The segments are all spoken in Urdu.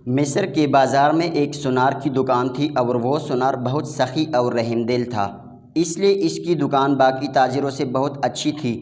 مصر کے بازار میں ایک سونار کی دکان تھی اور وہ سونار بہت سخی اور رحم دل تھا، اس لیے اس کی دکان باقی تاجروں سے بہت اچھی تھی۔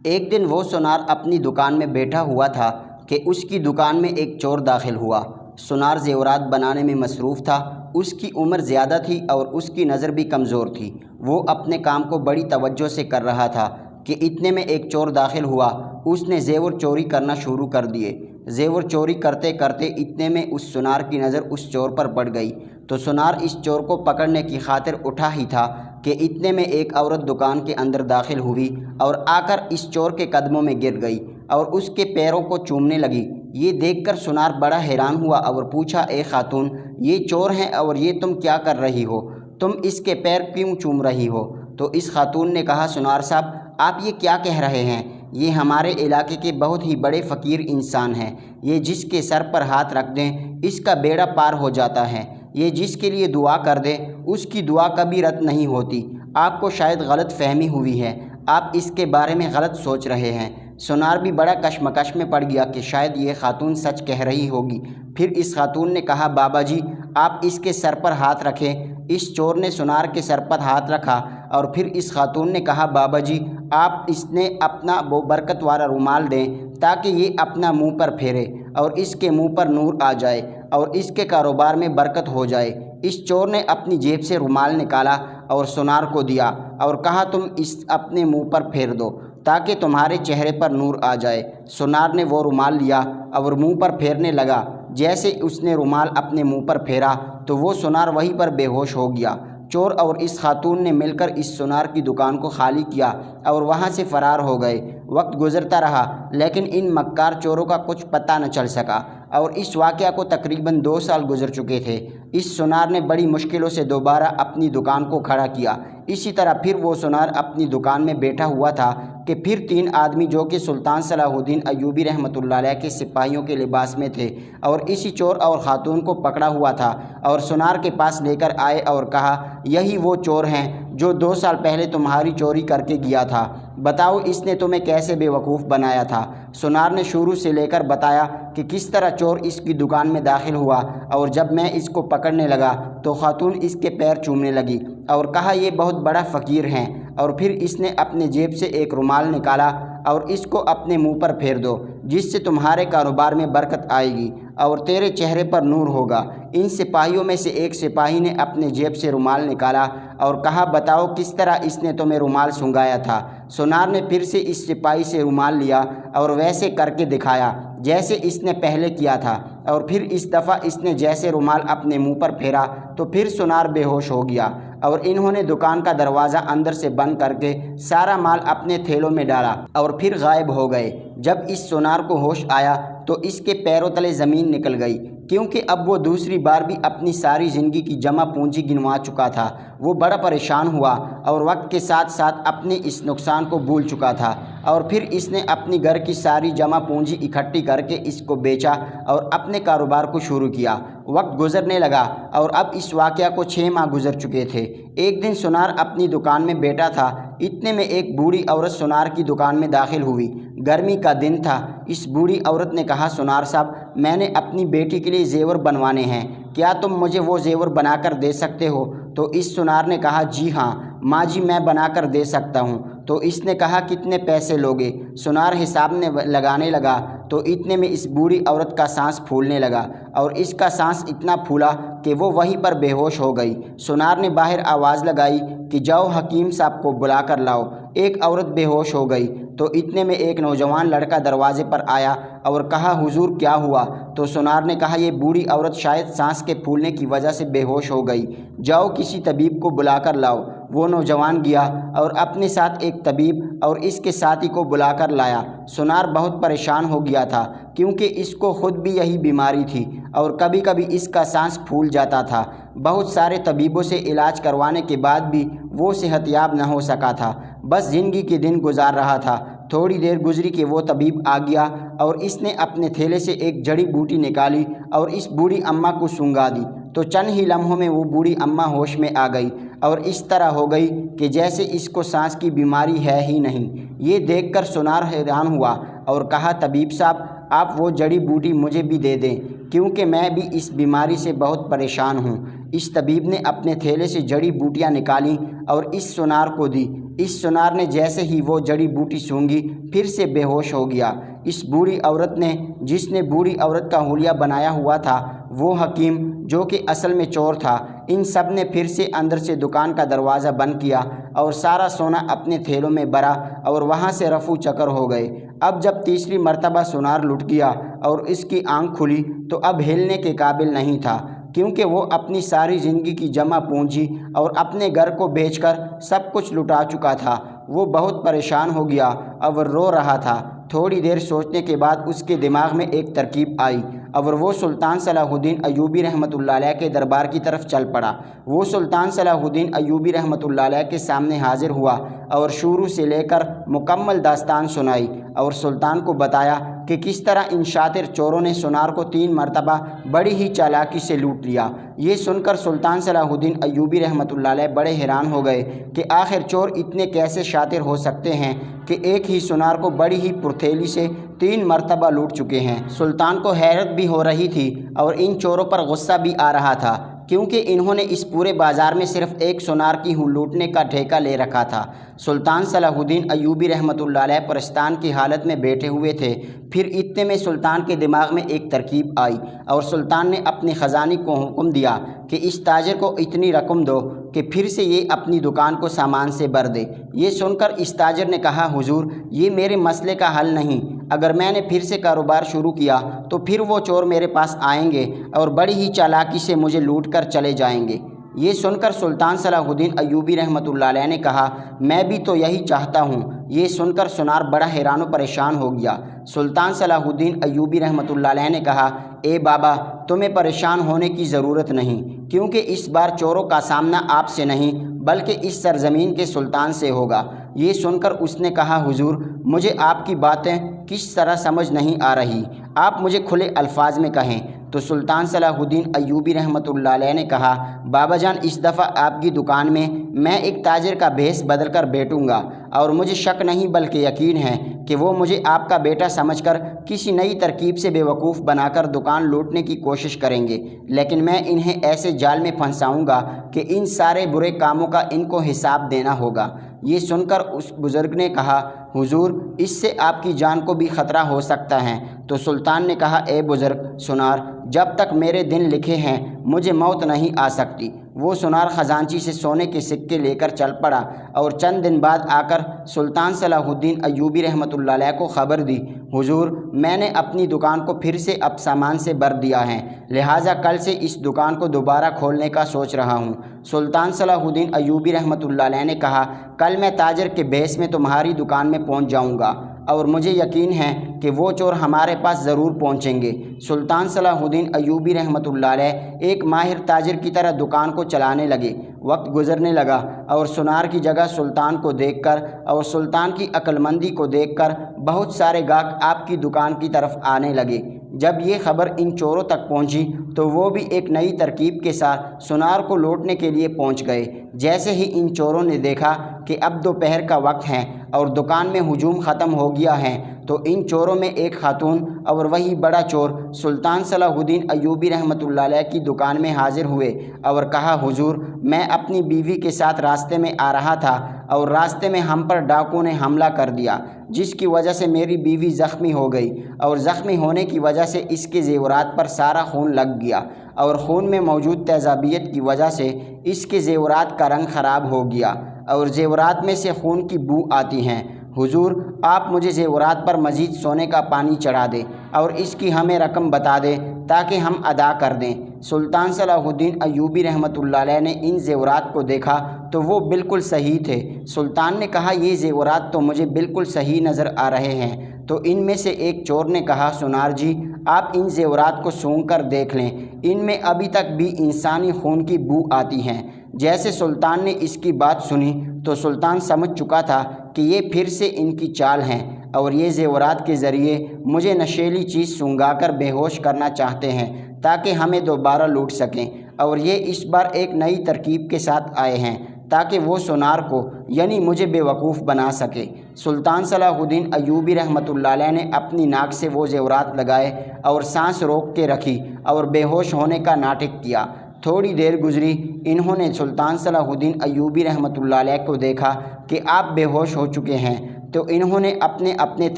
ایک دن وہ سونار اپنی دکان میں بیٹھا ہوا تھا کہ اس کی دکان میں ایک چور داخل ہوا۔ سونار زیورات بنانے میں مصروف تھا، اس کی عمر زیادہ تھی اور اس کی نظر بھی کمزور تھی۔ وہ اپنے کام کو بڑی توجہ سے کر رہا تھا کہ اتنے میں ایک چور داخل ہوا۔ اس نے زیور چوری کرنا شروع کر دیے۔ زیور چوری کرتے کرتے اتنے میں اس سونار کی نظر اس چور پر پڑ گئی، تو سونار اس چور کو پکڑنے کی خاطر اٹھا ہی تھا کہ اتنے میں ایک عورت دکان کے اندر داخل ہوئی اور آ کر اس چور کے قدموں میں گر گئی اور اس کے پیروں کو چومنے لگی۔ یہ دیکھ کر سونار بڑا حیران ہوا اور پوچھا، اے خاتون، یہ چور ہیں اور یہ تم کیا کر رہی ہو؟ تم اس کے پیر کیوں چوم رہی ہو؟ تو اس خاتون نے کہا، سونار صاحب، آپ یہ کیا کہہ رہے ہیں؟ یہ ہمارے علاقے کے بہت ہی بڑے فقیر انسان ہیں۔ یہ جس کے سر پر ہاتھ رکھ دیں اس کا بیڑا پار ہو جاتا ہے۔ یہ جس کے لیے دعا کر دے اس کی دعا کبھی رد نہیں ہوتی۔ آپ کو شاید غلط فہمی ہوئی ہے، آپ اس کے بارے میں غلط سوچ رہے ہیں۔ سونار بھی بڑا کشمکش میں پڑ گیا کہ شاید یہ خاتون سچ کہہ رہی ہوگی۔ پھر اس خاتون نے کہا، بابا جی، آپ اس کے سر پر ہاتھ رکھیں۔ اس چور نے سونار کے سر پر ہاتھ رکھا اور پھر اس خاتون نے کہا، بابا جی، آپ اس نے اپنا وہ برکت والا رومال دیں تاکہ یہ اپنا منہ پر پھیرے اور اس کے منہ پر نور آ جائے اور اس کے کاروبار میں برکت ہو جائے۔ اس چور نے اپنی جیب سے رومال نکالا اور سونار کو دیا اور کہا، تم اس اپنے منہ پر پھیر دو تاکہ تمہارے چہرے پر نور آ جائے۔ سونار نے وہ رومال لیا اور منہ پر پھیرنے لگا۔ جیسے اس نے رومال اپنے منہ پر پھیرا تو وہ سونار وہیں پر بے ہوش ہو گیا۔ چور اور اس خاتون نے مل کر اس سونار کی دکان کو خالی کیا اور وہاں سے فرار ہو گئے۔ وقت گزرتا رہا لیکن ان مکار چوروں کا کچھ پتہ نہ چل سکا اور اس واقعہ کو تقریباً 2 سال گزر چکے تھے۔ اس سونار نے بڑی مشکلوں سے دوبارہ اپنی دکان کو کھڑا کیا۔ اسی طرح پھر وہ سونار اپنی دکان میں بیٹھا ہوا تھا کہ پھر 3 آدمی جو کہ سلطان صلاح الدین ایوبی رحمۃ اللہ علیہ کے سپاہیوں کے لباس میں تھے اور اسی چور اور خاتون کو پکڑا ہوا تھا اور سونار کے پاس لے کر آئے اور کہا، یہی وہ چور ہیں جو 2 سال پہلے تمہاری چوری کر کے گیا تھا۔ بتاؤ اس نے تمہیں کیسے بے وقوف بنایا تھا؟ سونار نے شروع سے لے کر بتایا کہ کس طرح چور اس کی دکان میں داخل ہوا اور جب میں اس کو پکڑنے لگا تو خاتون اس کے پیر چومنے لگی اور کہا، یہ بہت بڑا فقیر ہیں، اور پھر اس نے اپنے جیب سے ایک رومال نکالا اور اس کو اپنے منہ پر پھیر دو، جس سے تمہارے کاروبار میں برکت آئے گی اور تیرے چہرے پر نور ہوگا۔ ان سپاہیوں میں سے ایک سپاہی نے اپنے جیب سے رومال نکالا اور کہا، بتاؤ کس طرح اس نے تمہیں رومال سنگھایا تھا؟ سونار نے پھر سے اس سپاہی سے رومال لیا اور ویسے کر کے دکھایا جیسے اس نے پہلے کیا تھا، اور پھر اس دفعہ اس نے جیسے رومال اپنے منہ پر پھیرا تو پھر سونار بے ہوش ہو گیا اور انہوں نے دکان کا دروازہ اندر سے بند کر کے سارا مال اپنے تھیلوں میں ڈالا اور پھر غائب ہو گئے۔ جب اس سونار کو ہوش آیا تو اس کے پیروں تلے زمین نکل گئی، کیونکہ اب وہ دوسری بار بھی اپنی ساری زندگی کی جمع پونجی گنوا چکا تھا۔ وہ بڑا پریشان ہوا اور وقت کے ساتھ ساتھ اپنے اس نقصان کو بھول چکا تھا، اور پھر اس نے اپنی گھر کی ساری جمع پونجی اکٹھی کر کے اس کو بیچا اور اپنے کاروبار کو شروع کیا۔ وقت گزرنے لگا اور اب اس واقعہ کو 6 ماہ گزر چکے تھے۔ ایک دن سونار اپنی دکان میں بیٹھا تھا، اتنے میں ایک بوڑھی عورت سونار کی دکان میں داخل ہوئی۔ گرمی کا دن تھا۔ اس بوڑھی عورت نے کہا، سونار صاحب، میں نے اپنی بیٹی کے لیے زیور بنوانے ہیں، کیا تم مجھے وہ زیور بنا کر دے سکتے ہو؟ تو اس سونار نے کہا، جی ہاں ماں جی، میں بنا کر دے سکتا ہوں۔ تو اس نے کہا، کتنے پیسے لوگے؟ سونار حساب میں لگانے لگا تو اتنے میں اس بوڑھی عورت کا سانس پھولنے لگا اور اس کا سانس اتنا پھولا کہ وہ وہیں پر بے ہوش ہو گئی۔ سونار نے باہر آواز لگائی کہ جاؤ حکیم صاحب کو بلا کر لاؤ۔ ایک عورت بے ہوش ہو گئی تو اتنے میں ایک نوجوان لڑکا دروازے پر آیا اور کہا، حضور کیا ہوا؟ تو سونار نے کہا، یہ بوڑھی عورت شاید سانس کے پھولنے کی وجہ سے بے ہوش ہو گئی، جاؤ کسی طبیب کو بلا کر لاؤ۔ وہ نوجوان گیا اور اپنے ساتھ ایک طبیب اور اس کے ساتھی کو بلا کر لایا۔ سونار بہت پریشان ہو گیا تھا کیونکہ اس کو خود بھی یہی بیماری تھی اور کبھی کبھی اس کا سانس پھول جاتا تھا۔ بہت سارے طبیبوں سے علاج کروانے کے بعد بھی وہ صحت یاب نہ ہو سکا تھا، بس زندگی کے دن گزار رہا تھا۔ تھوڑی دیر گزری کہ وہ طبیب آ گیا اور اس نے اپنے تھیلے سے ایک جڑی بوٹی نکالی اور اس بوڑھی اماں کو سونگھا دی تو چند ہی لمحوں میں وہ بوڑھی اماں ہوش میں آ گئی اور اس طرح ہو گئی کہ جیسے اس کو سانس کی بیماری ہے ہی نہیں۔ یہ دیکھ کر سونار حیران ہوا اور کہا، طبیب صاحب، آپ وہ جڑی بوٹی مجھے بھی دے دیں کیونکہ میں بھی اس بیماری سے بہت پریشان ہوں۔ اس طبیب نے اپنے تھیلے سے جڑی بوٹیاں نکالیں اور اس سونار کو دی۔ اس سونار نے جیسے ہی وہ جڑی بوٹی سونگھی پھر سے بے ہوش ہو گیا۔ اس بوڑھی عورت نے، جس نے بوڑھی عورت کا حلیہ بنایا ہوا تھا، وہ حکیم جو کہ اصل میں چور تھا، ان سب نے پھر سے اندر سے دکان کا دروازہ بند کیا اور سارا سونا اپنے تھیلوں میں بھرا اور وہاں سے رفو چکر ہو گئے۔ اب جب تیسری مرتبہ سونار لٹ گیا اور اس کی آنکھ کھلی تو اب ہلنے کے قابل نہیں تھا، کیونکہ وہ اپنی ساری زندگی کی جمع پونجی اور اپنے گھر کو بیچ کر سب کچھ لٹا چکا تھا۔ وہ بہت پریشان ہو گیا اور رو رہا تھا۔ تھوڑی دیر سوچنے کے بعد اس کے دماغ میں ایک ترکیب آئی اور وہ سلطان صلاح الدین ایوبی رحمۃ اللہ علیہ کے دربار کی طرف چل پڑا۔ وہ سلطان صلاح الدین ایوبی رحمۃ اللہ علیہ کے سامنے حاضر ہوا اور شروع سے لے کر مکمل داستان سنائی اور سلطان کو بتایا کہ کس طرح ان شاطر چوروں نے سونار کو 3 مرتبہ بڑی ہی چالاکی سے لوٹ لیا۔ یہ سن کر سلطان صلاح الدین ایوبی رحمۃ اللہ علیہ بڑے حیران ہو گئے کہ آخر چور اتنے کیسے شاطر ہو سکتے ہیں کہ ایک ہی سونار کو بڑی ہی پرتھیلی سے 3 مرتبہ لوٹ چکے ہیں۔ سلطان کو حیرت بھی ہو رہی تھی اور ان چوروں پر غصہ بھی آ رہا تھا، کیونکہ انہوں نے اس پورے بازار میں صرف ایک سونار کی لوٹنے کا ٹھیکہ لے رکھا تھا۔ سلطان صلاح الدین ایوبی رحمۃ اللہ علیہ پرستان کی حالت میں بیٹھے ہوئے تھے۔ پھر اتنے میں سلطان کے دماغ میں ایک ترکیب آئی اور سلطان نے اپنے خزانے کو حکم دیا کہ اس تاجر کو اتنی رقم دو کہ پھر سے یہ اپنی دکان کو سامان سے بھر دے۔ یہ سن کر اس تاجر نے کہا، حضور یہ میرے مسئلے کا حل نہیں، اگر میں نے پھر سے کاروبار شروع کیا تو پھر وہ چور میرے پاس آئیں گے اور بڑی ہی چالاکی سے مجھے لوٹ کر چلے جائیں گے۔ یہ سن کر سلطان صلاح الدین ایوبی رحمۃ اللہ علیہ نے کہا، میں بھی تو یہی چاہتا ہوں۔ یہ سن کر سونار بڑا حیران و پریشان ہو گیا۔ سلطان صلاح الدین ایوبی رحمۃ اللہ علیہ نے کہا، اے بابا تمہیں پریشان ہونے کی ضرورت نہیں، کیونکہ اس بار چوروں کا سامنا آپ سے نہیں بلکہ اس سرزمین کے سلطان سے ہوگا۔ یہ سن کر اس نے کہا، حضور مجھے آپ کی باتیں کس طرح سمجھ نہیں آ رہی، آپ مجھے کھلے الفاظ میں کہیں۔ تو سلطان صلاح الدین ایوبی رحمۃ اللہ علیہ نے کہا، بابا جان اس دفعہ آپ کی دکان میں ایک تاجر کا بھیس بدل کر بیٹھوں گا اور مجھے شک نہیں بلکہ یقین ہے کہ وہ مجھے آپ کا بیٹا سمجھ کر کسی نئی ترکیب سے بے وقوف بنا کر دکان لوٹنے کی کوشش کریں گے، لیکن میں انہیں ایسے جال میں پھنساؤں گا کہ ان سارے برے کاموں کا ان کو حساب دینا ہوگا۔ یہ سن کر اس بزرگ نے کہا، حضور اس سے آپ کی جان کو بھی خطرہ ہو سکتا ہے۔ تو سلطان نے کہا، اے بزرگ سونار، جب تک میرے دن لکھے ہیں مجھے موت نہیں آ سکتی۔ وہ سونار خزانچی سے سونے کے سکے لے کر چل پڑا اور چند دن بعد آ کر سلطان صلاح الدین ایوبی رحمۃ اللہ علیہ کو خبر دی، حضور میں نے اپنی دکان کو پھر سے اب سامان سے بھر دیا ہے، لہٰذا کل سے اس دکان کو دوبارہ کھولنے کا سوچ رہا ہوں۔ سلطان صلاح الدین ایوبی رحمۃ اللہ علیہ نے کہا، کل میں تاجر کے بھیس میں تمہاری دکان میں پہنچ جاؤں گا اور مجھے یقین ہے کہ وہ چور ہمارے پاس ضرور پہنچیں گے۔ سلطان صلاح الدین ایوبی رحمۃ اللہ علیہ ایک ماہر تاجر کی طرح دکان کو چلانے لگے۔ وقت گزرنے لگا اور سونار کی جگہ سلطان کو دیکھ کر اور سلطان کی عقل مندی کو دیکھ کر بہت سارے گاہک آپ کی دکان کی طرف آنے لگے۔ جب یہ خبر ان چوروں تک پہنچی تو وہ بھی ایک نئی ترکیب کے ساتھ سونار کو لوٹنے کے لیے پہنچ گئے۔ جیسے ہی ان چوروں نے دیکھا کہ اب دوپہر کا وقت ہے اور دکان میں ہجوم ختم ہو گیا ہے تو ان چوروں میں ایک خاتون اور وہی بڑا چور سلطان صلاح الدین ایوبی رحمۃ اللہ علیہ کی دکان میں حاضر ہوئے اور کہا، حضور میں اپنی بیوی کے ساتھ راستے میں آ رہا تھا اور راستے میں ہم پر ڈاکوؤں نے حملہ کر دیا، جس کی وجہ سے میری بیوی زخمی ہو گئی اور زخمی ہونے کی وجہ سے اس کے زیورات پر سارا خون لگ گیا اور خون میں موجود تیزابیت کی وجہ سے اس کے زیورات کا رنگ خراب ہو گیا اور زیورات میں سے خون کی بو آتی ہیں۔ حضور آپ مجھے زیورات پر مزید سونے کا پانی چڑھا دیں اور اس کی ہمیں رقم بتا دیں تاکہ ہم ادا کر دیں۔ سلطان صلاح الدین ایوبی رحمۃ اللہ علیہ نے ان زیورات کو دیکھا تو وہ بالکل صحیح تھے۔ سلطان نے کہا، یہ زیورات تو مجھے بالکل صحیح نظر آ رہے ہیں۔ تو ان میں سے ایک چور نے کہا، سونار جی آپ ان زیورات کو سونگھ کر دیکھ لیں، ان میں ابھی تک بھی انسانی خون کی بو آتی ہے۔ جیسے سلطان نے اس کی بات سنی تو سلطان سمجھ چکا تھا کہ یہ پھر سے ان کی چال ہیں اور یہ زیورات کے ذریعے مجھے نشیلی چیز سونگھا کر بے ہوش کرنا چاہتے ہیں تاکہ ہمیں دوبارہ لوٹ سکیں، اور یہ اس بار ایک نئی ترکیب کے ساتھ آئے ہیں تاکہ وہ سونار کو یعنی مجھے بیوقوف بنا سکے۔ سلطان صلاح الدین ایوبی رحمۃ اللہ علیہ نے اپنی ناک سے وہ زیورات لگائے اور سانس روک کے رکھی اور بے ہوش ہونے کا ناٹک کیا۔ تھوڑی دیر گزری، انہوں نے سلطان صلاح الدین ایوبی رحمۃ اللہ علیہ کو دیکھا کہ آپ بے ہوش ہو چکے ہیں، تو انہوں نے اپنے اپنے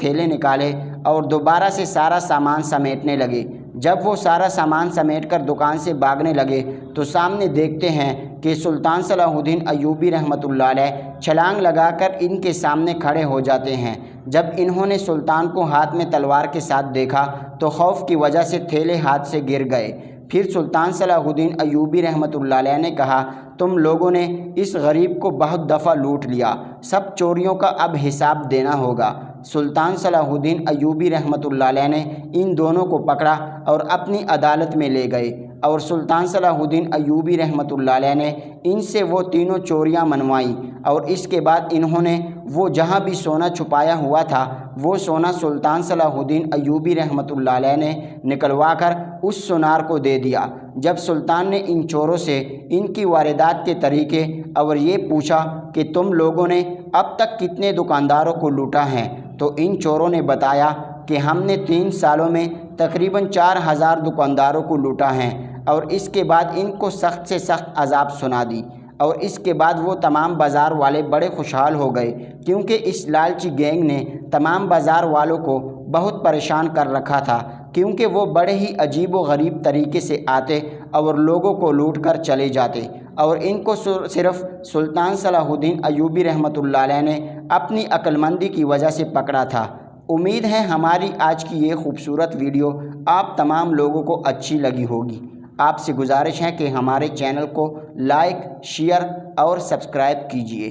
تھیلے نکالے اور دوبارہ سے سارا سامان سمیٹنے لگے۔ جب وہ سارا سامان سمیٹ کر دکان سے بھاگنے لگے تو سامنے دیکھتے ہیں کہ سلطان صلاح الدین ایوبی رحمۃ اللہ علیہ چھلانگ لگا کر ان کے سامنے کھڑے ہو جاتے ہیں۔ جب انہوں نے سلطان کو ہاتھ میں تلوار کے ساتھ دیکھا تو خوف کی وجہ سے تھیلے ہاتھ سے گر گئے۔ پھر سلطان صلاح الدین ایوبی رحمۃ اللہ علیہ نے کہا، تم لوگوں نے اس غریب کو بہت دفعہ لوٹ لیا، سب چوریوں کا اب حساب دینا ہوگا۔ سلطان صلاح الدین ایوبی رحمۃ اللہ علیہ نے ان دونوں کو پکڑا اور اپنی عدالت میں لے گئے، اور سلطان صلاح الدین ایوبی رحمۃ اللہ علیہ نے ان سے وہ تینوں چوریاں منوائیں، اور اس کے بعد انہوں نے وہ جہاں بھی سونا چھپایا ہوا تھا وہ سونا سلطان صلاح الدین ایوبی رحمۃ اللہ علیہ نے نکلوا کر اس سونار کو دے دیا۔ جب سلطان نے ان چوروں سے ان کی واردات کے طریقے اور یہ پوچھا کہ تم لوگوں نے اب تک کتنے دکانداروں کو لوٹا ہے، تو ان چوروں نے بتایا کہ ہم نے 3 سالوں میں تقریباً 4000 دکانداروں کو لوٹا ہے، اور اس کے بعد ان کو سخت سے سخت عذاب سنا دی۔ اور اس کے بعد وہ تمام بازار والے بڑے خوشحال ہو گئے، کیونکہ اس لالچی گینگ نے تمام بازار والوں کو بہت پریشان کر رکھا تھا، کیونکہ وہ بڑے ہی عجیب و غریب طریقے سے آتے اور لوگوں کو لوٹ کر چلے جاتے، اور ان کو صرف سلطان صلاح الدین ایوبی رحمۃ اللہ علیہ نے اپنی عقل مندی کی وجہ سے پکڑا تھا۔ امید ہے ہماری آج کی یہ خوبصورت ویڈیو آپ تمام لوگوں کو اچھی لگی ہوگی۔ آپ سے گزارش ہے کہ ہمارے چینل کو لائک، شیئر اور سبسکرائب کیجیے۔